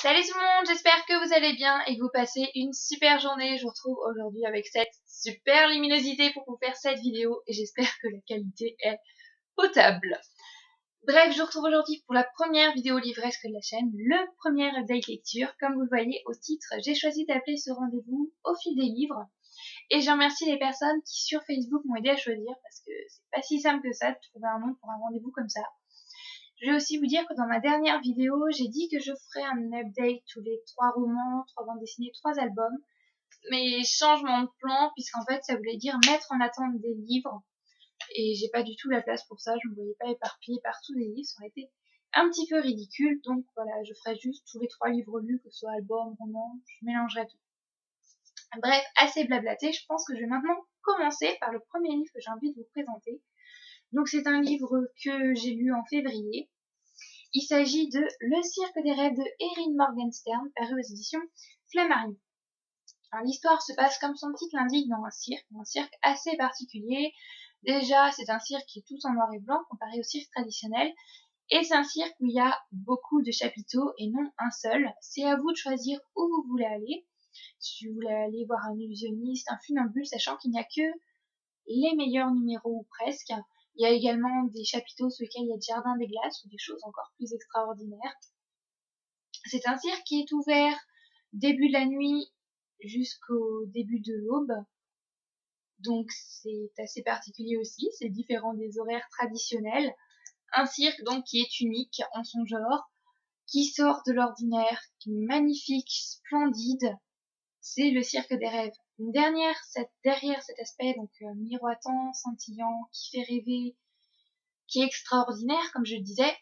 Salut tout le monde, j'espère que vous allez bien et que vous passez une super journée. Je vous retrouve aujourd'hui avec cette super luminosité pour vous faire cette vidéo et j'espère que la qualité est potable. Bref, je vous retrouve aujourd'hui pour la première vidéo livresque de la chaîne, le premier update lecture. Comme vous le voyez au titre, j'ai choisi d'appeler ce rendez-vous au fil des livres. Et je remercie les personnes qui sur Facebook m'ont aidé à choisir parce que c'est pas si simple que ça de trouver un nom pour un rendez-vous comme ça. Je vais aussi vous dire que dans ma dernière vidéo, j'ai dit que je ferais un update tous les 3 romans, 3 bandes dessinées, 3 albums. Mais changement de plan, puisqu'en fait, ça voulait dire mettre en attente des livres. Et j'ai pas du tout la place pour ça, je me voyais pas éparpillée par tous les livres, ça aurait été un petit peu ridicule. Donc voilà, je ferai juste tous les 3 livres lus, que ce soit album, roman, je mélangerai tout. Bref, assez blablaté, je pense que je vais maintenant commencer par le premier livre que j'ai envie de vous présenter. Donc c'est un livre que j'ai lu en février. Il s'agit de Le cirque des rêves de Erin Morgenstern, paru aux éditions Flammarion. Alors, l'histoire se passe comme son titre l'indique dans un cirque assez particulier. Déjà, c'est un cirque qui est tout en noir et blanc comparé au cirque traditionnel. Et c'est un cirque où il y a beaucoup de chapiteaux et non un seul. C'est à vous de choisir où vous voulez aller. Si vous voulez aller voir un illusionniste, un funambule, sachant qu'il n'y a que les meilleurs numéros ou presque. Il y a également des chapiteaux sur lesquels il y a des jardins des glaces ou des choses encore plus extraordinaires. C'est un cirque qui est ouvert début de la nuit jusqu'au début de l'aube. Donc c'est assez particulier aussi, c'est différent des horaires traditionnels. Un cirque donc qui est unique en son genre, qui sort de l'ordinaire, qui est magnifique, splendide. C'est le cirque des rêves. Derrière cet aspect donc miroitant, scintillant, qui fait rêver, qui est extraordinaire, comme je le disais,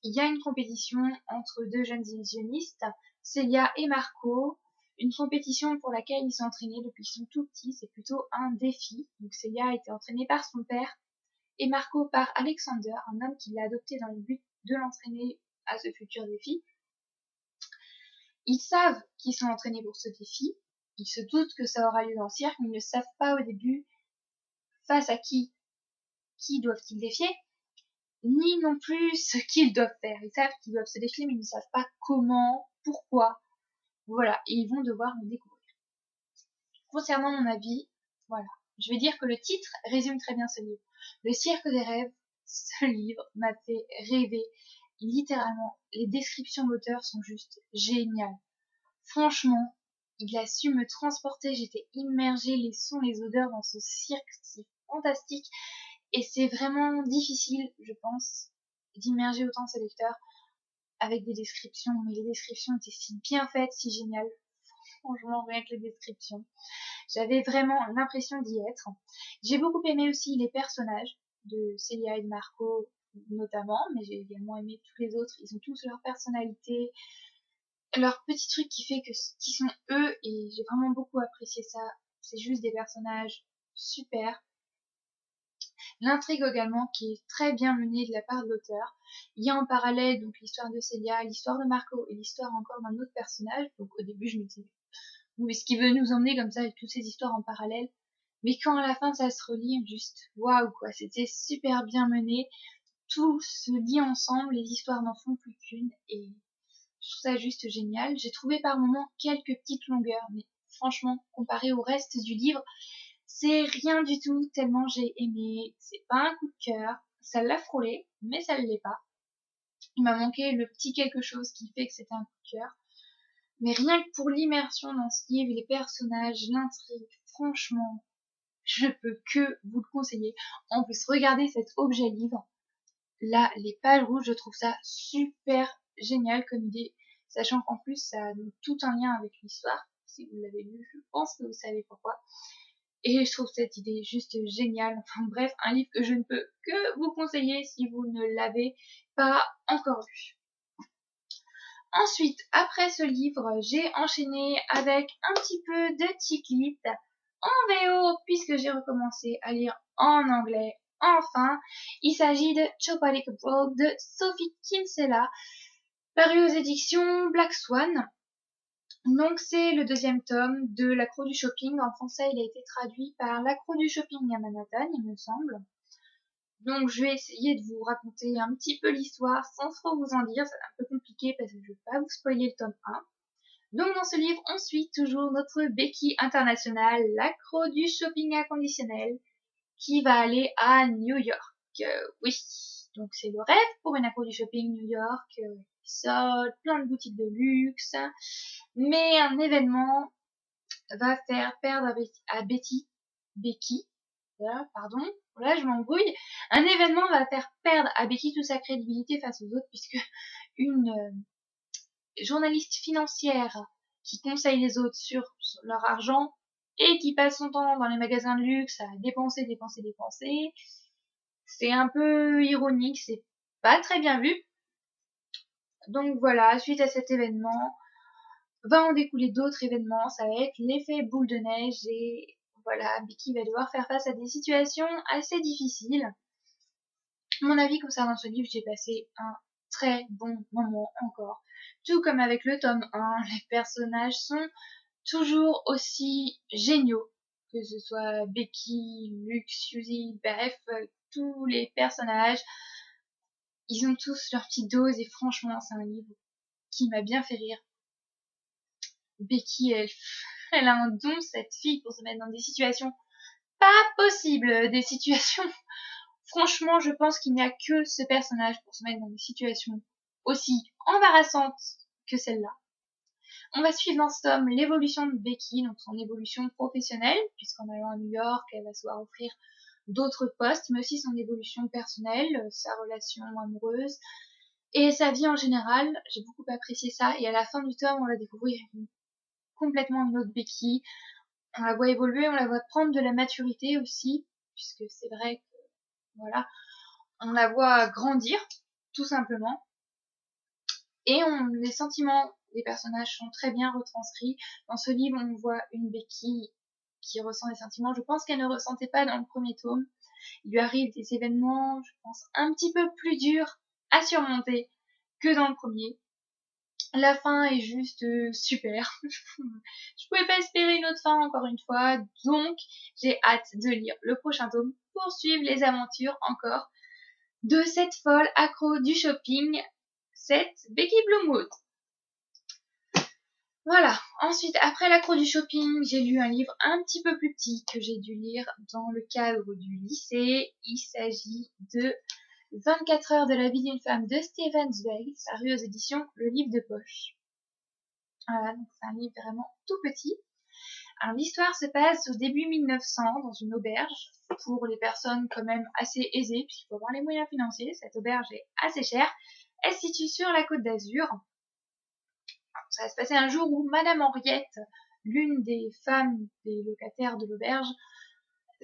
il y a une compétition entre deux jeunes illusionnistes, Célia et Marco, une compétition pour laquelle ils sont entraînés depuis qu'ils sont tout petits, c'est plutôt un défi. Donc Célia a été entraînée par son père et Marco par Alexander, un homme qui l'a adopté dans le but de l'entraîner à ce futur défi. Ils savent qu'ils sont entraînés pour ce défi, ils se doutent que ça aura lieu dans le cirque, mais ils ne savent pas au début face à qui doivent-ils défier, ni non plus ce qu'ils doivent faire. Ils savent qu'ils doivent se défiler, mais ils ne savent pas comment, pourquoi. Voilà, et ils vont devoir le découvrir. Concernant mon avis, voilà, je vais dire que le titre résume très bien ce livre. Le cirque des rêves, ce livre m'a fait rêver. Littéralement, les descriptions de l'auteur sont juste géniales. Franchement, il a su me transporter, j'étais immergée, les sons, les odeurs dans ce cirque, c'est fantastique. Et c'est vraiment difficile, je pense, d'immerger autant ses lecteurs avec des descriptions, mais les descriptions étaient si bien faites, si géniales. Franchement, rien que les descriptions. J'avais vraiment l'impression d'y être. J'ai beaucoup aimé aussi les personnages de Célia et de Marco, notamment, mais j'ai également aimé tous les autres. Ils ont tous leur personnalité, leur petit truc qui fait que qui sont eux, et j'ai vraiment beaucoup apprécié ça. C'est juste des personnages super. L'intrigue également qui est très bien menée de la part de l'auteur. Il y a en parallèle donc l'histoire de Célia, l'histoire de Marco et l'histoire encore d'un autre personnage. Donc au début je me disais, où est-ce qu'il veut nous emmener comme ça avec toutes ces histoires en parallèle? Mais quand à la fin ça se relie, juste waouh quoi, c'était super bien mené. Tout se lie ensemble, les histoires n'en font plus qu'une et je trouve ça juste génial. J'ai trouvé par moments quelques petites longueurs, mais franchement, comparé au reste du livre, c'est rien du tout, tellement j'ai aimé. C'est pas un coup de cœur. Ça l'a frôlé, mais ça ne l'est pas. Il m'a manqué le petit quelque chose qui fait que c'était un coup de cœur. Mais rien que pour l'immersion dans ce livre, les personnages, l'intrigue, franchement, je peux que vous le conseiller. En plus, regardez cet objet livre. Là, les pages rouges, je trouve ça super génial comme idée. Sachant qu'en plus, ça a donc tout un lien avec l'histoire. Si vous l'avez lu, je pense que vous savez pourquoi. Et je trouve cette idée juste géniale. Enfin bref, un livre que je ne peux que vous conseiller si vous ne l'avez pas encore lu. Ensuite, après ce livre, j'ai enchaîné avec un petit peu de Chick-Lit en VO puisque j'ai recommencé à lire en anglais. Enfin, il s'agit de Chopalic Abroad de Sophie Kinsella, paru aux éditions Black Swan. Donc c'est le deuxième tome de L'accro du shopping. En français, il a été traduit par L'accro du shopping à Manhattan, il me semble. Donc je vais essayer de vous raconter un petit peu l'histoire sans trop vous en dire, c'est un peu compliqué parce que je vais pas vous spoiler le tome 1. Donc dans ce livre, on suit toujours notre Becky internationale, l'accro du shopping inconditionnel, qui va aller à New York. Oui, donc c'est le rêve pour une accro du shopping New York, soldes, plein de boutiques de luxe, mais un événement va faire perdre à Becky, voilà, pardon, là je m'embrouille, un événement va faire perdre à Becky toute sa crédibilité face aux autres puisque une journaliste financière qui conseille les autres sur leur argent et qui passe son temps dans les magasins de luxe à dépenser, c'est un peu ironique, c'est pas très bien vu. Donc voilà, suite à cet événement, va en découler d'autres événements, ça va être l'effet boule de neige et voilà, Becky va devoir faire face à des situations assez difficiles. Mon avis concernant ce livre, j'ai passé un très bon moment encore. Tout comme avec le tome 1, les personnages sont toujours aussi géniaux, que ce soit Becky, Luke, Suzy, bref, tous les personnages, ils ont tous leur petite dose et franchement, c'est un livre qui m'a bien fait rire. Becky, elle a un don, cette fille, pour se mettre dans des situations pas possibles, des situations. Franchement, je pense qu'il n'y a que ce personnage pour se mettre dans des situations aussi embarrassantes que celle-là. On va suivre dans ce tome l'évolution de Becky, donc son évolution professionnelle, puisqu'en allant à New York, elle va se voir offrir d'autres postes, mais aussi son évolution personnelle, sa relation amoureuse et sa vie en général. J'ai beaucoup apprécié ça. Et à la fin du tome, on va découvrir complètement une autre Becky. On la voit évoluer, on la voit prendre de la maturité aussi, puisque c'est vrai que, voilà, on la voit grandir, tout simplement. Et les sentiments des personnages sont très bien retranscrits. Dans ce livre, on voit une Becky qui ressent des sentiments. Je pense qu'elle ne ressentait pas dans le premier tome. Il lui arrive des événements, je pense, un petit peu plus durs à surmonter que dans le premier. La fin est juste super. Je pouvais pas espérer une autre fin encore une fois, donc j'ai hâte de lire le prochain tome pour suivre les aventures encore de cette folle accro du shopping, cette Becky Bloomwood. Voilà. Ensuite, après l'accro du shopping, j'ai lu un livre un petit peu plus petit que j'ai dû lire dans le cadre du lycée. Il s'agit de 24 heures de la vie d'une femme de Stephen Zweig, paru aux éditions Le Livre de Poche. Voilà, donc c'est un livre vraiment tout petit. Alors l'histoire se passe au début 1900 dans une auberge pour les personnes quand même assez aisées puisqu'il faut avoir les moyens financiers. Cette auberge est assez chère. Elle se situe sur la Côte d'Azur. Ça va se passer un jour où Madame Henriette, l'une des femmes des locataires de l'auberge,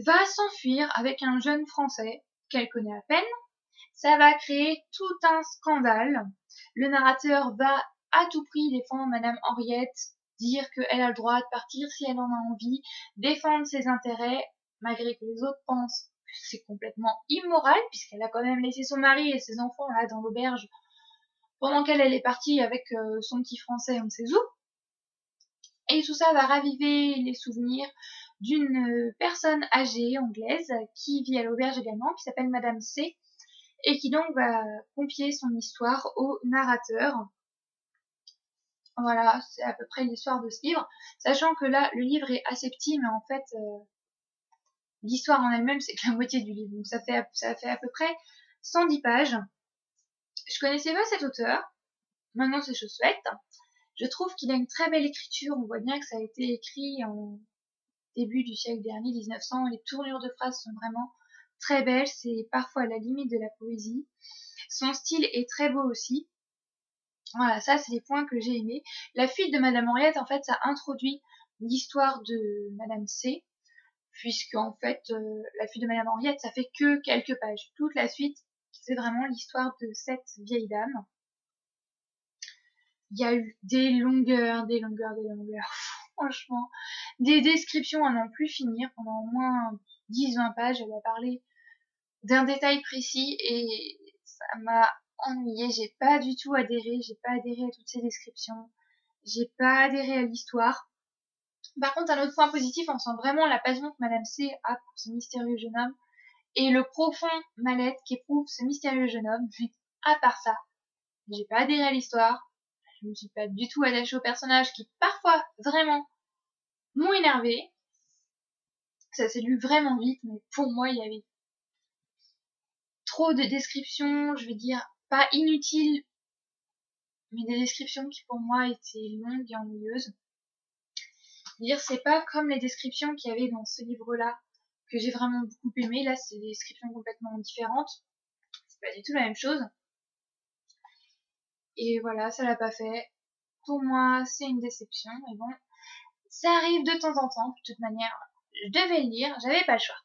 va s'enfuir avec un jeune Français qu'elle connaît à peine. Ça va créer tout un scandale. Le narrateur va à tout prix défendre Madame Henriette, dire qu'elle a le droit de partir si elle en a envie, défendre ses intérêts, malgré que les autres pensent que c'est complètement immoral, puisqu'elle a quand même laissé son mari et ses enfants là dans l'auberge pendant qu'elle est partie avec son petit Français on ne sait où. Et tout ça va raviver les souvenirs d'une personne âgée anglaise qui vit à l'auberge également, qui s'appelle Madame C, et qui donc va confier son histoire au narrateur. Voilà, c'est à peu près l'histoire de ce livre, sachant que là, le livre est assez petit, mais en fait, l'histoire en elle-même, c'est que la moitié du livre, donc ça fait à peu près 110 pages. Je connaissais pas cet auteur, maintenant c'est chose faite. Je trouve qu'il a une très belle écriture, on voit bien que ça a été écrit en début du siècle dernier, 1900, les tournures de phrases sont vraiment très belles, c'est parfois à la limite de la poésie. Son style est très beau aussi. Voilà, ça c'est les points que j'ai aimés. La fuite de Madame Henriette, en fait, ça introduit l'histoire de Madame C, puisque en fait, la fuite de Madame Henriette, ça fait que quelques pages. Toute la suite, c'est vraiment l'histoire de cette vieille dame. Il y a eu des longueurs. Franchement, des descriptions à n'en plus finir pendant au moins 10-20 pages. Elle a parlé d'un détail précis et ça m'a ennuyée. J'ai pas du tout adhéré. J'ai pas adhéré à toutes ces descriptions. J'ai pas adhéré à l'histoire. Par contre, un autre point positif, on sent vraiment la passion que Madame C a pour ce mystérieux jeune homme et le profond mal-être qu'éprouve ce mystérieux jeune homme. Mais à part ça, j'ai pas adhéré à l'histoire, je me suis pas du tout attachée aux personnages qui parfois vraiment m'ont énervé. Ça s'est lu vraiment vite, mais pour moi il y avait trop de descriptions, je vais dire pas inutiles, mais des descriptions qui pour moi étaient longues et ennuyeuses. Dire c'est pas comme les descriptions qu'il y avait dans ce livre-là que j'ai vraiment beaucoup aimé. Là, c'est des descriptions complètement différentes. C'est pas du tout la même chose. Et voilà, ça l'a pas fait. Pour moi, c'est une déception. Mais bon, ça arrive de temps en temps. De toute manière, je devais le lire. J'avais pas le choix.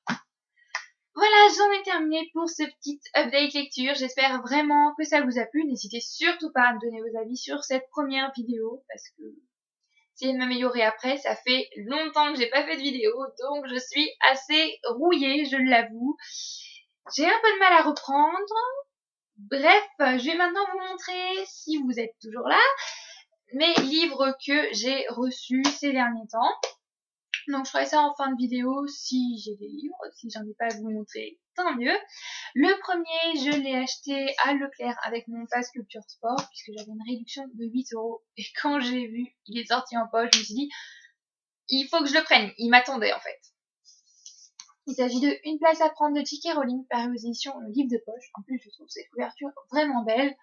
Voilà, j'en ai terminé pour ce petit update lecture. J'espère vraiment que ça vous a plu. N'hésitez surtout pas à me donner vos avis sur cette première vidéo parce que essayer de m'améliorer après, ça fait longtemps que j'ai pas fait de vidéo, donc je suis assez rouillée, je l'avoue. J'ai un peu de mal à reprendre. Bref, je vais maintenant vous montrer, si vous êtes toujours là, mes livres que j'ai reçus ces derniers temps. Donc je ferai ça en fin de vidéo si j'ai des livres, si j'en ai pas à vous montrer, tant mieux. Le premier, je l'ai acheté à Leclerc avec mon pass Culture Sport, puisque j'avais une réduction de 8 €. Et quand j'ai vu, il est sorti en poche, je me suis dit, il faut que je le prenne. Il m'attendait en fait. Il s'agit de Une place à prendre de J.K. Rowling, paru aux éditions Le Livre de Poche. En plus, je trouve cette couverture vraiment belle.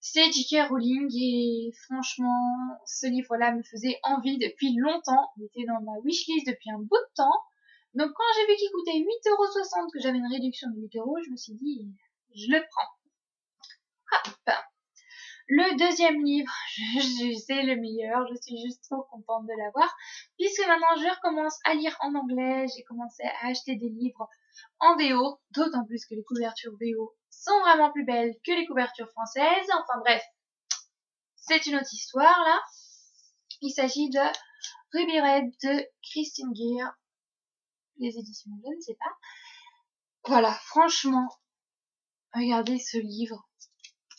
C'est J.K. Rowling et franchement, ce livre-là me faisait envie depuis longtemps. Il était dans ma wishlist depuis un bout de temps. Donc quand j'ai vu qu'il coûtait 8,60 €, que j'avais une réduction de 8 €, je me suis dit, je le prends. Hop. Le deuxième livre, c'est le meilleur, je suis juste trop contente de l'avoir, puisque maintenant je recommence à lire en anglais, j'ai commencé à acheter des livres en VO, d'autant plus que les couvertures VO sont vraiment plus belles que les couvertures françaises. Enfin bref, c'est une autre histoire là. Il s'agit de Ruby Red de Christine Geer, les éditions, je ne sais pas. Voilà, franchement, regardez ce livre,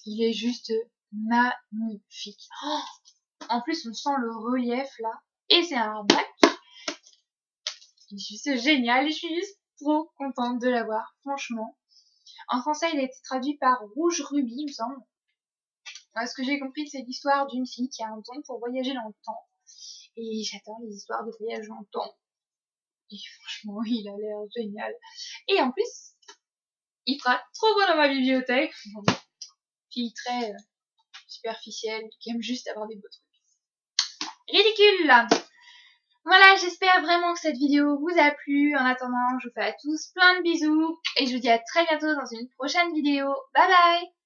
il est juste magnifique. Oh, en plus, on sent le relief là. Et c'est un hardback. Il est juste génial. Et je suis juste trop contente de l'avoir, franchement. En français, il a été traduit par Rouge Ruby, il me semble. Ce que j'ai compris, c'est l'histoire d'une fille qui a un don pour voyager dans le temps. Et j'adore les histoires de voyage dans le temps. Et franchement, il a l'air génial. Et en plus, il sera trop beau dans ma bibliothèque. Fille très superficielle, qui aime juste avoir des beaux trucs. Ridicule! Voilà, j'espère vraiment que cette vidéo vous a plu. En attendant, je vous fais à tous plein de bisous et je vous dis à très bientôt dans une prochaine vidéo. Bye bye!